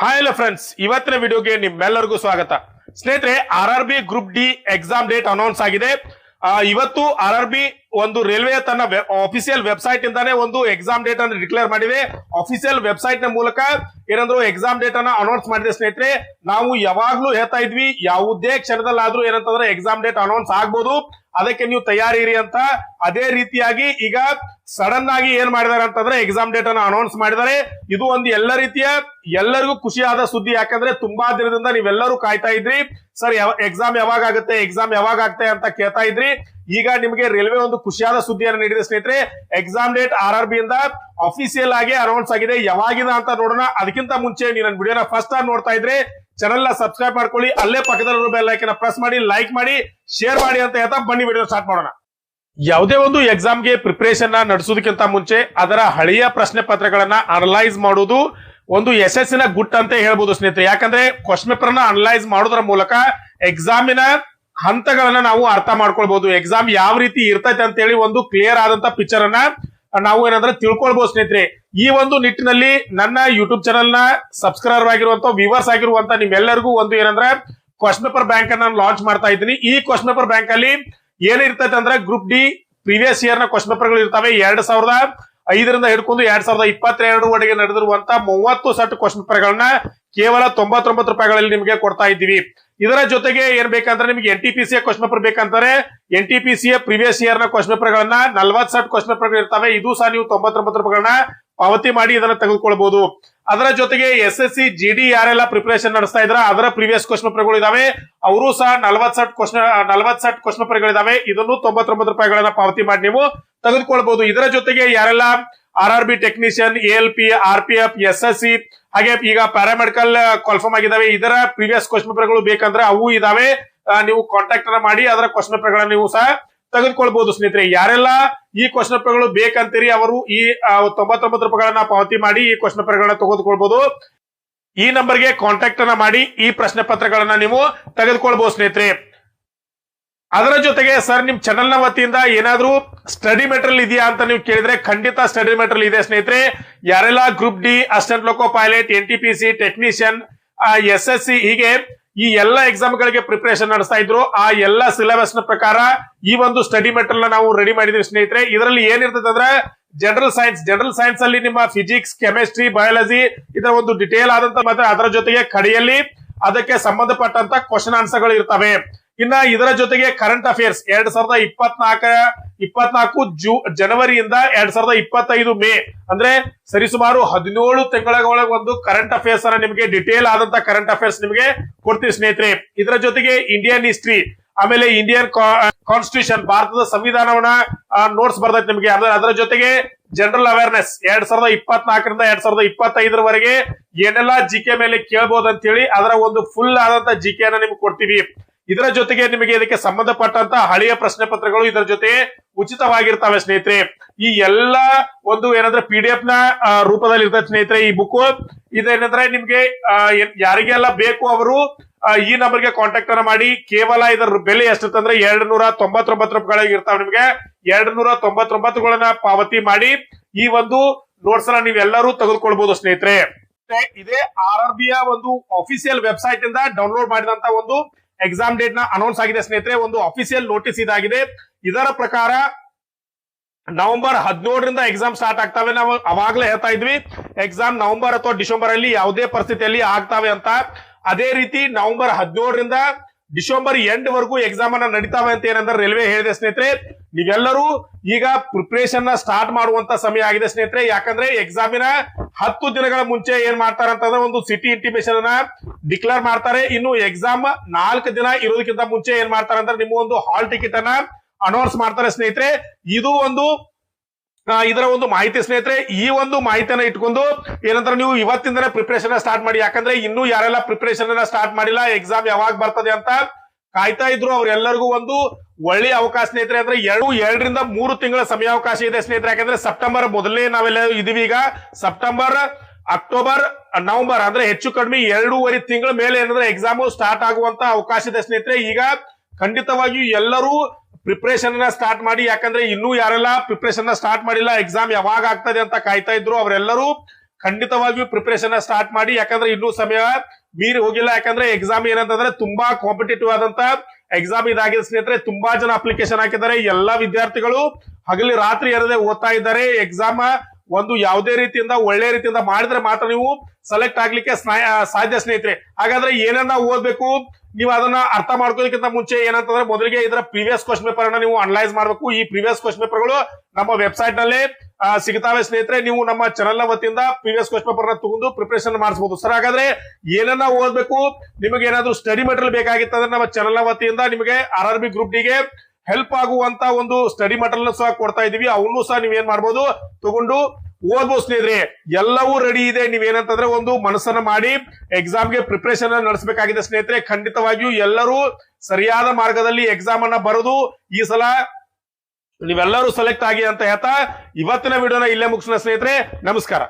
Hi hello friends, ಇವತ್ತಿನ ವಿಡಿಯೋಗೆ ನಿಮ್ಮೆಲ್ಲರಿಗೂ ಸ್ವಾಗತ. ಸ್ನೇಹಿತರೆ, RRB group D exam date announce ಆಗಿದೆ. ಇವತ್ತು RRB ಒಂದು ರೈಲ್ವೆ ತನ್ನ ಅಫಿಷಿಯಲ್ ವೆಬ್ಸೈಟ್ ಇಂದಾನೆ ಒಂದು ಎಕ್ಸಾಮ್ ಡೇಟ್ ಅನ್ನು ಡಿಕ್ಲೇರ್ ಮಾಡಿದೆ. ಅಫಿಷಿಯಲ್ ವೆಬ್ಸೈಟ್ ನ ಮೂಲಕ ಏನಂದ್ರು ಎಕ್ಸಾಮ್ ಡೇಟ್ ಅನ್ನ ಅನೌನ್ಸ್ ಮಾಡಿದೆ. ಸ್ನೇಹಿತರೆ, ನಾವು ಯಾವಾಗ್ಲೂ ಹೇಳ್ತಾ ಇದ್ವಿ, ಯಾವುದೇ ಕ್ಷಣದಲ್ಲಾದ್ರೂ ಏನಂತಂದ್ರೆ ಎಕ್ಸಾಮ್ ಡೇಟ್ ಅನೌನ್ಸ್ ಆಗ್ಬೋದು, ಅದಕ್ಕೆ ನೀವು ತಯಾರಿರಿ ಅಂತ. ಅದೇ ರೀತಿಯಾಗಿ ಈಗ ಸಡನ್ ಆಗಿ ಏನ್ ಮಾಡಿದಾರೆ ಅಂತಂದ್ರೆ ಎಕ್ಸಾಮ್ ಡೇಟ್ ಅನ್ನು ಅನೌನ್ಸ್ ಮಾಡಿದ್ದಾರೆ. ಇದು ಒಂದು ಎಲ್ಲರಿಗೂ ಖುಷಿಯಾದ ಸುದ್ದಿ. ಯಾಕಂದ್ರೆ ತುಂಬಾ ದಿನದಿಂದ ನೀವೆಲ್ಲರೂ ಕಾಯ್ತಾ ಇದ್ರಿ, ಸರ್ ಎಕ್ಸಾಮ್ ಯಾವಾಗ ಆಗುತ್ತೆ ಅಂತ ಕೇಳ್ತಾ ಇದ್ರಿ. ಈಗ ನಿಮಗೆ ರೈಲ್ವೆ ಒಂದು ಖುಷಿಯಾದ ಸುದ್ದಿಯನ್ನು ನೀಡಿದೆ. ಸ್ನೇಹಿತರೆ, ಎಕ್ಸಾಮ್ ಡೇಟ್ RRB ಇಂದ ಅಫಿಷಿಯಲ್ ಆಗಿ ಅನೌನ್ಸ್ ಆಗಿದೆ. ಯಾವಾಗಿದ ಅಂತ ನೋಡೋಣ. ಅದಕ್ಕಿಂತ ಮುಂಚೆ ನೀವು ನನ್ನ ವಿಡಿಯೋನ ಫಸ್ಟ್ ಟೈಮ್ ನೋಡ್ತಾ ಇದ್ರೆ ಚಾನೆಲ್ ನ ಸಬ್ಸ್ಕ್ರೈಬ್ ಮಾಡ್ಕೊಳ್ಳಿ, ಅಲ್ಲೇ ಪಕ್ಕದಲ್ಲಿರೋ ಬೆಲ್ ಐಕಾನ್ ಪ್ರೆಸ್ ಮಾಡಿ, ಲೈಕ್ ಮಾಡಿ, ಶೇರ್ ಮಾಡಿ ಅಂತ ಹೇಳ್ತಾ ಬನ್ನಿ ವಿಡಿಯೋ ಸ್ಟಾರ್ಟ್ ಮಾಡೋಣ. ಯಾವುದೇ ಒಂದು ಎಕ್ಸಾಮ್ಗೆ ಪ್ರಿಪರೇಷನ್ ನಡೆಸೋದಕ್ಕಿಂತ ಮುಂಚೆ ಅದರ ಹಳೆಯ ಪ್ರಶ್ನೆ ಪತ್ರಗಳನ್ನ ಅನಲೈಸ್ ಮಾಡುವುದು ಒಂದು ಯಶಸ್ಸಿನ ಗುಟ್ ಅಂತ ಹೇಳ್ಬೋದು ಸ್ನೇಹಿತರೆ. ಯಾಕಂದ್ರೆ ಕ್ವಶನ್ ಪೇಪರ್ ನ ಅನಲೈಸ್ ಮಾಡೋದ್ರ ಮೂಲಕ ಎಕ್ಸಾಮಿನ ಹಂತಗಳನ್ನ ನಾವು ಅರ್ಥ ಮಾಡ್ಕೊಳ್ಬಹುದು. ಎಕ್ಸಾಮ್ ಯಾವ ರೀತಿ ಇರ್ತೈತೆ ಅಂತ ಹೇಳಿ ಒಂದು ಕ್ಲಿಯರ್ ಆದಂತ ಪಿಕ್ಚರ್ ಅನ್ನ ನಾವು ಏನಂದ್ರೆ ತಿಳ್ಕೊಳ್ಬಹುದು ಸ್ನೇಹಿತರೆ. ಈ ಒಂದು ನಿಟ್ಟಿನಲ್ಲಿ ನನ್ನ ಯೂಟ್ಯೂಬ್ ಚಾನೆಲ್ ನ ಸಬ್ಸ್ಕ್ರೈಬರ್ ಆಗಿರುವಂತ ವ್ಯೂವರ್ಸ್ ಆಗಿರುವಂತ ನಿಮ್ಮೆಲ್ಲರಿಗೂ ಒಂದು ಏನಂದ್ರೆ ಕ್ವಶನ್ ಪೇಪರ್ ಬ್ಯಾಂಕ್ ಅನ್ನ ಲಾಂಚ್ ಮಾಡ್ತಾ ಇದ್ದೀನಿ. ಈ ಕ್ವಶನ್ ಪೇಪರ್ ಬ್ಯಾಂಕ್ ಅಲ್ಲಿ ಏನಿರ್ತೈತೆ ಅಂದ್ರೆ ಗ್ರೂಪ್ ಡಿ ಪ್ರೀವಿಯಸ್ ಇಯರ್ ನ ಕ್ವಶನ್ ಪೇಪರ್ ಗಳು ಇರ್ತವೆ. 2005ರಿಂದ ಹಿಡ್ಕೊಂಡು 2022 ನಡೆದಿರುವಂತ 30 ಸೆಟ್ ಕ್ವಶನ್ ಪೇಪರ್ ಗಳನ್ನ ಕೇವಲ 99 ರೂಪಾಯಿಗಳಲ್ಲಿ ನಿಮಗೆ ಕೊಡ್ತಾ ಇದ್ದೀವಿ. ಇದರ ಜೊತೆಗೆ ಏನ್ ಬೇಕಂದ್ರೆ ನಿಮಗೆ NTPC ಕ್ವಶನ್ ಪೇಪರ್ ಬೇಕಂತಾರೆ, NTPC ಪ್ರೀವಿಯಸ್ ಇಯರ್ ನ ಕ್ವಶನ್ ಪೇಪರ್ ಗಳನ್ನ 40 ಸೆಟ್ ಕ್ವಶನ್ ಪೇಪರ್ ಇರ್ತವೆ. ಇದು ಸಹ ನೀವು 99 ರೂಪಾಯಿಗಳನ್ನ ಪಾವತಿ ಮಾಡಿ ಇದನ್ನ ತೆಗೆದುಕೊಳ್ಬಹುದು. ಅದರ ಜೊತೆಗೆ SSC GD ಯಾರೆಲ್ಲ ಪ್ರಿಪರೇಷನ್ ನಡೆಸ್ತಾ ಇದ್ರ ಅದರ ಪ್ರೀವಿಯಸ್ ಕ್ವಶನ್ ಪೇಪರ್ ಗಳು ಇದಾವೆ. ಅವರು ಸಹ 40 ಸೆಟ್ ಕ್ವಶನ್ ಪೇಪರ್ ಗಳಿದಾವೆ. ಇದನ್ನು 99 ರೂಪಾಯಿಗಳನ್ನ ಪಾವತಿ ಮಾಡಿ ನೀವು ತೆಗೆದುಕೊಳ್ಬಹುದು. ಇದರ ಜೊತೆಗೆ ಯಾರೆಲ್ಲ RRB technician, ALP, RPF, SSC ಹಾಗೆ ಈಗ ಪ್ಯಾರಾಮೆಡಿಕಲ್ ಕಾಲ್ಫಾರ್ಮ್ ಆಗಿದಾವೆ, ಇದರ ಪ್ರೀವಿಯಸ್ ಕ್ವಶನ್ ಪೇಪರ್ ಗಳು ಬೇಕಂದ್ರೆ ಅವು ಇದಾವೆ. ನೀವು ಕಾಂಟ್ಯಾಕ್ಟ್ ಅನ್ನ ಮಾಡಿ ಅದರ ಕ್ವಶನ್ ಪೇಪರ್ ಗಳನ್ನ ನೀವು ಸಹ ತೆಗೆದುಕೊಳ್ಬಹುದು. ಸ್ನೇಹಿತರೆ, ಯಾರೆಲ್ಲ ಈ ಕ್ವಶನ್ ಪೇಪರ್ ಗಳು ಬೇಕಂತೀರಿ ಅವರು ಈ 99 ರೂಪಾಯಿಗಳನ್ನ ಪಾವತಿ ಮಾಡಿ ಈ ಕ್ವಶನ್ ಪೇಪರ್ ಗಳನ್ನ ತೆಗೆದುಕೊಳ್ಬಹುದು. ಈ ನಂಬರ್ಗೆ ಕಾಂಟ್ಯಾಕ್ಟ್ ಅನ್ನ ಮಾಡಿ ಈ ಪ್ರಶ್ನೆ ಪತ್ರಗಳನ್ನ ನೀವು ತೆಗೆದುಕೊಳ್ಬಹುದು ಸ್ನೇಹಿತರೆ. ಅದರ ಜೊತೆಗೆ ಸರ್ ನಿಮ್ ಚಾನೆಲ್ ನ ವತಿಯಿಂದ ಏನಾದ್ರೂ ಸ್ಟಡಿ ಮೆಟೀರಿಯಲ್ ಇದೆಯಾ ಅಂತ ನೀವು ಕೇಳಿದ್ರೆ ಖಂಡಿತ ಸ್ಟಡಿ ಮೆಟೀರಿಯಲ್ ಇದೆ ಸ್ನೇಹಿತರೆ. ಯಾರೆಲ್ಲ ಗ್ರೂಪ್ ಡಿ, ಅಸಿಸ್ಟೆಂಟ್ ಲೋಕೋ ಪೈಲಟ್, NTPC ಟೆಕ್ನಿಷಿಯನ್, SSC ಹೀಗೆ ಈ ಎಲ್ಲ ಎಕ್ಸಾಮ್ ಗಳಿಗೆ ಪ್ರಿಪರೇಷನ್ ನಡೆಸ್ತಾ ಇದ್ರು, ಆ ಎಲ್ಲ ಸಿಲೆಬಸ್ ನ ಪ್ರಕಾರ ಈ ಒಂದು ಸ್ಟಡಿ ಮೆಟೀರಿಯಲ್ ನಾವು ರೆಡಿ ಮಾಡಿದ್ವಿ ಸ್ನೇಹಿತರೆ. ಇದರಲ್ಲಿ ಏನಿರ್ತದೆ ಅಂದ್ರೆ ಜನರಲ್ ಸೈನ್ಸ್ ಅಲ್ಲಿ ನಿಮ್ಮ ಫಿಸಿಕ್ಸ್, ಕೆಮಿಸ್ಟ್ರಿ, ಬಯಾಲಜಿ ಇದರ ಒಂದು ಡಿಟೇಲ್ ಆದಂತ ಮತ್ತೆ ಅದರ ಜೊತೆಗೆ ಕಡೆಯಲ್ಲಿ ಅದಕ್ಕೆ ಸಂಬಂಧಪಟ್ಟಂತ ಕ್ವಶನ್ ಆನ್ಸರ್ ಗಳು ಇರ್ತವೆ. ಇನ್ನ ಇದರ ಜೊತೆಗೆ ಕರೆಂಟ್ ಅಫೇರ್ಸ್ 2024 ಜನವರಿಯಿಂದ 2025 ಮೇ ಅಂದ್ರೆ ಸರಿಸುಮಾರು 17 ತಿಂಗಳ ಒಳಗೆ ಒಂದು ಕರೆಂಟ್ ಅಫೇರ್ಸ್ ಅನ್ನ ನಿಮಗೆ ಡಿಟೇಲ್ ಆದಂತ ಕರೆಂಟ್ ಅಫೇರ್ಸ್ ನಿಮಗೆ ಕೊಡ್ತೀವಿ ಸ್ನೇಹಿತರೆ. ಇದರ ಜೊತೆಗೆ ಇಂಡಿಯನ್ ಹಿಸ್ಟ್ರಿ, ಆಮೇಲೆ ಇಂಡಿಯನ್ ಕಾನ್ಸ್ಟಿಟ್ಯೂಷನ್, ಭಾರತದ ಸಂವಿಧಾನವನ್ನ ನೋಟ್ಸ್ ಬರ್ತೈತೆ ನಿಮಗೆ. ಅದರ ಜೊತೆಗೆ ಜನರಲ್ ಅವೇರ್ನೆಸ್ 2024ರಿಂದ 2025 ಏನೆಲ್ಲ GK ಮೇಲೆ ಕೇಳಬಹುದು ಅಂತ ಹೇಳಿ ಅದರ ಒಂದು ಫುಲ್ ಆದಂತ GK ಅನ್ನ ನಿಮ್ಗೆ ಕೊಡ್ತೀವಿ. ಇದರ ಜೊತೆಗೆ ನಿಮಗೆ ಇದಕ್ಕೆ ಸಂಬಂಧಪಟ್ಟಂತ ಹಳೆಯ ಪ್ರಶ್ನೆ ಪತ್ರಗಳು ಇದರ ಜೊತೆ ಉಚಿತವಾಗಿರ್ತವೆ ಸ್ನೇಹಿತರೆ. ಈ ಎಲ್ಲ ಒಂದು ಏನಂದ್ರೆ PDF ನ ರೂಪದಲ್ಲಿ ಇರ್ತದೆ ಸ್ನೇಹಿತರೆ ಈ ಬುಕ್. ಇದೇನಂದ್ರೆ ನಿಮ್ಗೆ ಯಾರಿಗೆಲ್ಲ ಬೇಕು ಅವರು ಈ ನಂಬರ್ಗೆ ಕಾಂಟ್ಯಾಕ್ಟ್ ಅನ್ನ ಮಾಡಿ. ಕೇವಲ ಇದರ ಬೆಲೆ ಎಷ್ಟಿರ್ತಂದ್ರೆ 299 ರೂಪಾಯಿಗಳಿಗೆ ಇರ್ತಾವೆ. ನಿಮ್ಗೆ 299ಗಳನ್ನ ಪಾವತಿ ಮಾಡಿ ಈ ಒಂದು ನೋಟ್ಸ್ ಅನ್ನ ನೀವೆಲ್ಲರೂ ತೆಗೆದುಕೊಳ್ಬಹುದು ಸ್ನೇಹಿತರೆ. ಇದೇ RRB ಒಂದು ಅಫಿಷಿಯಲ್ ವೆಬ್ಸೈಟ್ ಇಂದ ಡೌನ್ಲೋಡ್ ಮಾಡಿದಂತ ಒಂದು ಎಕ್ಸಾಮ್ ಡೇಟ್ ನ ಅನೌನ್ಸ್ ಆಗಿದೆ ಸ್ನೇಹಿತರೆ. ಒಂದು ಅಫಿಷಿಯಲ್ ನೋಟಿಸ್ ಇದಾಗಿದೆ. ಇದರ ಪ್ರಕಾರ ನವೆಂಬರ್ 17ರಿಂದ ಎಕ್ಸಾಮ್ ಸ್ಟಾರ್ಟ್ ಆಗ್ತಾವೆ. ನಾವು ಅವಾಗ್ಲೇ ಹೇಳ್ತಾ ಇದ್ವಿ ಎಕ್ಸಾಮ್ ನವೆಂಬರ್ ಅಥವಾ ಡಿಸೆಂಬರ್ ಅಲ್ಲಿ ಯಾವುದೇ ಪರಿಸ್ಥಿತಿಯಲ್ಲಿ ಆಗ್ತಾವೆ ಅಂತ. ಅದೇ ರೀತಿ ನವೆಂಬರ್ 17ರಿಂದ ಡಿಸೆಂಬರ್ ಎಂಡ್ ವರೆಗೂ ಎಕ್ಸಾಮ್ ಅನ್ನ ನಡೀತಾವೆ ಅಂತ ಏನಂದ್ರೆ ರೈಲ್ವೆ ಹೇಳಿದೆ ಸ್ನೇಹಿತರೆ. ನೀವೆಲ್ಲರೂ ಈಗ ಪ್ರಿಪರೇಷನ್ ನ ಸ್ಟಾರ್ಟ್ ಮಾಡುವಂತ ಸಮಯ ಆಗಿದೆ ಸ್ನೇಹಿತರೆ. ಯಾಕಂದ್ರೆ ಎಕ್ಸಾಮಿನ 10 ದಿನಗಳ ಮುಂಚೆ ಏನ್ ಮಾಡ್ತಾರೆ ಅಂತಂದ್ರೆ ಒಂದು ಸಿಟಿ ಇಂಟಿಮೇಷನ್ ಅನ್ನ ಡಿಕ್ಲೇರ್ ಮಾಡ್ತಾರೆ. ಇನ್ನು ಎಕ್ಸಾಮ್ 4 ದಿನ ಇರೋದಕ್ಕಿಂತ ಮುಂಚೆ ಏನ್ ಮಾಡ್ತಾರೆ ಅಂದ್ರೆ ನಿಮ್ಮ ಒಂದು ಹಾಲ್ ಟಿಕೆಟ್ ಅನ್ನ ಅನೌನ್ಸ್ ಮಾಡ್ತಾರೆ ಸ್ನೇಹಿತರೆ. ಇದು ಒಂದು ಇದರ ಒಂದು ಮಾಹಿತಿ ಸ್ನೇಹಿತರೆ. ಈ ಒಂದು ಮಾಹಿತಿಯನ್ನ ಇಟ್ಕೊಂಡು ಏನಂದ್ರೆ ನೀವು ಇವತ್ತಿಂದನೇ ಪ್ರಿಪರೇಷನ್ ಸ್ಟಾರ್ಟ್ ಮಾಡಿ. ಯಾಕಂದ್ರೆ ಇನ್ನು ಯಾರೆಲ್ಲ ಪ್ರಿಪರೇಷನ್ ಅನ್ನ ಸ್ಟಾರ್ಟ್ ಮಾಡಿಲ್ಲ, ಎಕ್ಸಾಮ್ ಯಾವಾಗ ಬರ್ತದೆ ಅಂತ ಕಾಯ್ತಾ ಇದ್ರು, ಅವ್ರೆಲ್ಲರಿಗೂ ಒಂದು ಒಳ್ಳೆಯ ಅವಕಾಶ ಸ್ನೇಹಿತರೆ. ಅಂದ್ರೆ 2ರಿಂದ 3 ತಿಂಗಳ ಸಮಯಾವಕಾಶ ಇದೆ ಸ್ನೇಹಿತರೆ. ಯಾಕಂದ್ರೆ ಸೆಪ್ಟೆಂಬರ್ ಮೊದಲನೇ ನಾವೆಲ್ಲ ಇದೀವಿ. ಈಗ ಸೆಪ್ಟೆಂಬರ್, ಅಕ್ಟೋಬರ್, ನವೆಂಬರ್ ಅಂದ್ರೆ ಹೆಚ್ಚು ಕಡಿಮೆ 2.5 ತಿಂಗಳ ಮೇಲೆ ಏನಂದ್ರೆ ಎಕ್ಸಾಮ್ ಸ್ಟಾರ್ಟ್ ಆಗುವಂತ ಅವಕಾಶ ಇದೆ ಸ್ನೇಹಿತರೆ. ಈಗ ಖಂಡಿತವಾಗಿಯೂ ಎಲ್ಲರೂ ಪ್ರಿಪರೇಷನ್ ಅನ್ನ ಸ್ಟಾರ್ಟ್ ಮಾಡಿ. ಯಾಕಂದ್ರೆ ಇನ್ನೂ ಯಾರೆಲ್ಲ ಪ್ರಿಪರೇಷನ್ ಸ್ಟಾರ್ಟ್ ಮಾಡಿಲ್ಲ, ಎಕ್ಸಾಮ್ ಯಾವಾಗ ಆಗ್ತದೆ ಅಂತ ಕಾಯ್ತಾ ಇದ್ರು, ಅವರೆಲ್ಲರೂ ಖಂಡಿತವಾಗಿಯೂ ಪ್ರಿಪರೇಷನ್ ಸ್ಟಾರ್ಟ್ ಮಾಡಿ. ಯಾಕಂದ್ರೆ ಇನ್ನೂ ಸಮಯ ಮೀರಿ ಹೋಗಿಲ್ಲ. ಯಾಕಂದ್ರೆ ಎಕ್ಸಾಮ್ ಏನಂತಂದ್ರೆ ತುಂಬಾ ಕಾಂಪಿಟೇಟಿವ್ ಆದಂತ ಎಕ್ಸಾಮ್ ಇದಾಗಿದೆ ಸ್ನೇಹಿತರೆ. ತುಂಬಾ ಜನ ಅಪ್ಲಿಕೇಶನ್ ಹಾಕಿದ್ದಾರೆ. ಎಲ್ಲಾ ವಿದ್ಯಾರ್ಥಿಗಳು ಹಗಲಿ ರಾತ್ರಿ ಇರದೆ ಓದ್ತಾ ಇದ್ದಾರೆ. ಎಕ್ಸಾಮ್ ಒಂದು ಯಾವುದೇ ರೀತಿಯಿಂದ ಒಳ್ಳೆ ರೀತಿಯಿಂದ ಮಾಡಿದ್ರೆ ಮಾತ್ರ ನೀವು ಸೆಲೆಕ್ಟ್ ಆಗ್ಲಿಕ್ಕೆ ಸಾಧ್ಯ ಸ್ನೇಹಿತರೆ. ಹಾಗಾದ್ರೆ ಏನನ್ನ ಓದ್ಬೇಕು ನೀವು ಅದನ್ನ ಅರ್ಥ ಮಾಡ್ಕೋದಕ್ಕಿಂತ ಮುಂಚೆ ಏನಂತಂದ್ರೆ ಮೊದಲಿಗೆ ಇದರ ಪ್ರೀವಿಯಸ್ ಕ್ವಶನ್ ಪೇಪರ್ ಅನ್ನ ನೀವು ಅನಲೈಸ್ ಮಾಡಬೇಕು. ಈ ಪ್ರೀವಿಯಸ್ ಕ್ವಶನ್ ಪೇಪರ್ ಗಳು ನಮ್ಮ ವೆಬ್ಸೈಟ್ ನಲ್ಲಿ ಸಿಗ್ತಾವೆ ಸ್ನೇಹಿತರೆ. ನೀವು ನಮ್ಮ ಚಾನಲ್ ನ ವತಿಯಿಂದ ಪ್ರೀವಿಯಸ್ ಕ್ವಶನ್ ಪೇಪರ್ ನ ತಗೊಂಡು ಪ್ರಿಪರೇಷನ್ ಮಾಡಿಸಬಹುದು ಸರ್. ಹಾಗಾದ್ರೆ ಏನನ್ನ ಓದ್ಬೇಕು, ನಿಮಗೆ ಏನಾದ್ರು ಸ್ಟಡಿ ಮೆಟೀರಿಯಲ್ ಬೇಕಾಗಿತ್ತಂದ್ರೆ ನಮ್ಮ ಚಾನಲ್ ನ ವತಿಯಿಂದ ನಿಮಗೆ RRB ಗ್ರೂಪ್ ಡಿ ಗೆ ಹೆಲ್ಪ್ ಆಗುವಂತ ಒಂದು ಸ್ಟಡಿ ಮೆಟೀರಿಯಲ್ ಸಹ ಕೊಡ್ತಾ ಇದೀವಿ. ಅವನು ಸಹ ನೀವೇನ್ ಮಾಡ್ಬೋದು ತಗೊಂಡು ಓದ್ಬೋದು ಸ್ನೇಹಿತರೆ. ಎಲ್ಲವೂ ರೆಡಿ ಇದೆ. ನೀವೇನಂತಂದ್ರೆ ಒಂದು ಮನಸ್ಸನ್ನ ಮಾಡಿ ಎಕ್ಸಾಮ್ಗೆ ಪ್ರಿಪರೇಷನ್ ನಡೆಸಬೇಕಾಗಿದೆ ಸ್ನೇಹಿತರೆ. ಖಂಡಿತವಾಗಿಯೂ ಎಲ್ಲರೂ ಸರಿಯಾದ ಮಾರ್ಗದಲ್ಲಿ ಎಕ್ಸಾಮ್ ಅನ್ನ ಬರೋದು ಈ ಸಲ ನೀವೆಲ್ಲರೂ ಸೆಲೆಕ್ಟ್ ಆಗಿ ಅಂತ ಹೇಳ್ತಾ ಇವತ್ತಿನ ವಿಡಿಯೋನ ಇಲ್ಲೇ ಮುಗಿಸೋಣ ಸ್ನೇಹಿತರೆ. ನಮಸ್ಕಾರ.